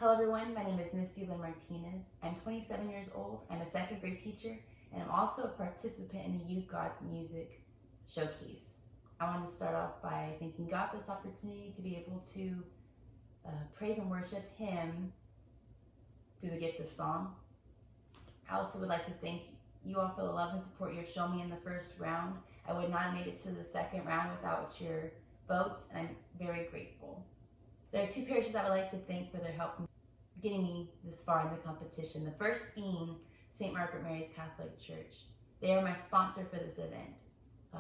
Hello everyone, my name is Misty, Lynn Martinez. I'm 27 years old, I'm a second grade teacher, and I'm also a participant in the Youth God's Music Showcase. I want to start off by thanking God for this opportunity to be able to praise and worship Him through the gift of song. I also would like to thank you all for the love and support you have shown me in the first round. I would not have made it to the second round without your votes, and I'm very grateful. There are two parishes I would like to thank for their help in getting me this far in the competition. The first being St. Margaret Mary's Catholic Church. They are my sponsor for this event.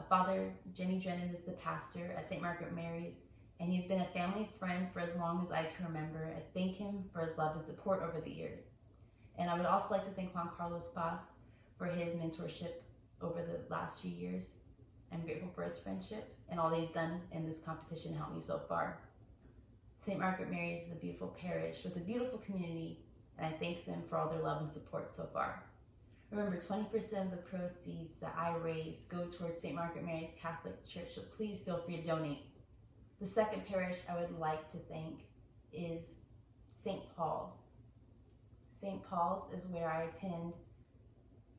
Father Jimmy Drennan is the pastor at St. Margaret Mary's, and he's been a family friend for as long as I can remember. I thank him for his love and support over the years. And I would also like to thank Juan Carlos Paz for his mentorship over the last few years. I'm grateful for his friendship and all that he's done in this competition to help me so far. St. Margaret Mary's is a beautiful parish with a beautiful community, and I thank them for all their love and support so far. Remember, 20% of the proceeds that I raise go towards St. Margaret Mary's Catholic Church, so please feel free to donate. The second parish I would like to thank is St. Paul's. St. Paul's is where I attend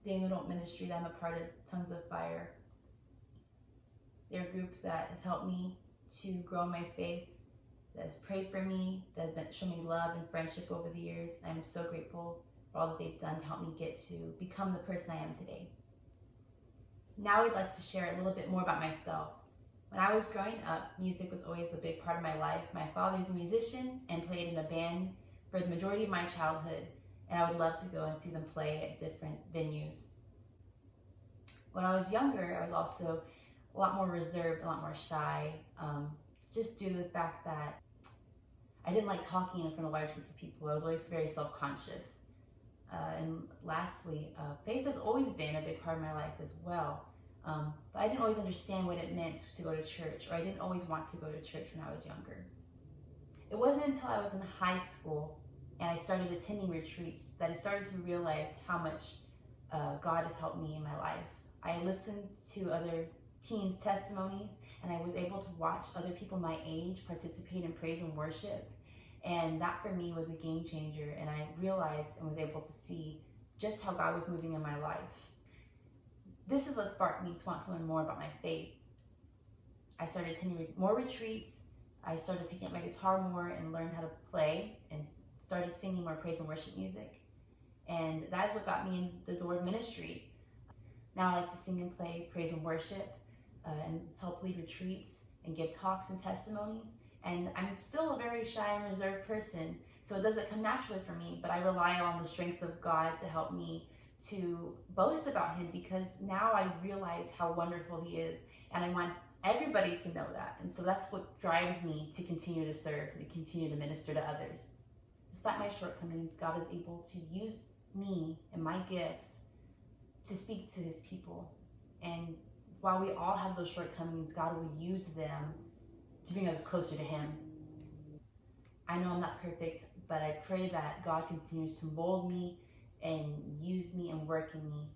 the young adult ministry that I'm a part of, Tongues of Fire. They're a group that has helped me to grow in my faith, that has prayed for me, that has shown me love and friendship over the years. I'm so grateful for all that they've done to help me get to become the person I am today. Now I'd like to share a little bit more about myself. When I was growing up, music was always a big part of my life. My father's a musician and played in a band for the majority of my childhood, and I would love to go and see them play at different venues. When I was younger, I was also a lot more reserved, a lot more shy, just due to the fact that I didn't like talking in front of large groups of people. I was always very self-conscious. And lastly, faith has always been a big part of my life as well. But I didn't always understand what it meant to go to church, or I didn't always want to go to church when I was younger. It wasn't until I was in high school and I started attending retreats that I started to realize how much God has helped me in my life. I listened to other teens' testimonies, and I was able to watch other people my age participate in praise and worship. And that for me was a game changer, and I realized and was able to see just how God was moving in my life. This is what sparked me to want to learn more about my faith. I started attending more retreats. I started picking up my guitar more and learned how to play and started singing more praise and worship music. And that is what got me in the door of ministry. Now I like to sing and play praise and worship and help lead retreats and give talks and testimonies. And I'm still a very shy and reserved person, so it doesn't come naturally for me, but I rely on the strength of God to help me to boast about Him, because now I realize how wonderful He is, and I want everybody to know that. And so that's what drives me to continue to serve and to continue to minister to others. Despite my shortcomings, God is able to use me and my gifts to speak to His people. And while we all have those shortcomings, God will use them to bring us closer to Him. I know I'm not perfect, but I pray that God continues to mold me and use me and work in me.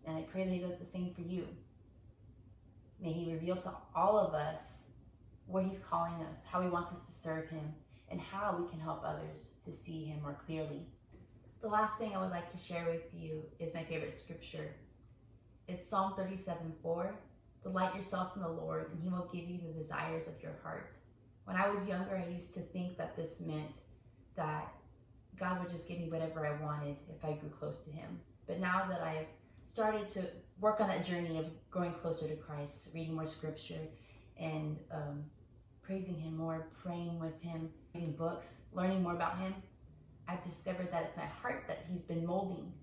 And I pray that He does the same for you. May He reveal to all of us where He's calling us, how He wants us to serve Him, and how we can help others to see Him more clearly. The last thing I would like to share with you is my favorite scripture. It's Psalm 37:4. Delight yourself in the Lord, and He will give you the desires of your heart. When I was younger, I used to think that this meant that God would just give me whatever I wanted if I grew close to Him. But now that I've started to work on that journey of growing closer to Christ, reading more scripture, and praising Him more, praying with Him, reading books, learning more about Him, I've discovered that it's my heart that He's been molding,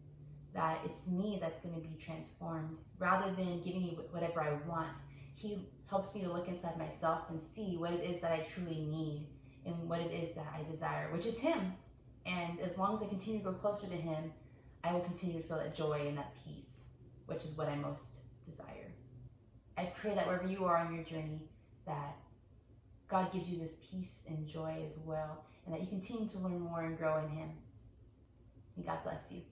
that it's me that's going to be transformed. Rather than giving me whatever I want, He helps me to look inside myself and see what it is that I truly need and what it is that I desire, which is Him. And as long as I continue to go closer to Him, I will continue to feel that joy and that peace, which is what I most desire. I pray that wherever you are on your journey, that God gives you this peace and joy as well, and that you continue to learn more and grow in Him. And God bless you.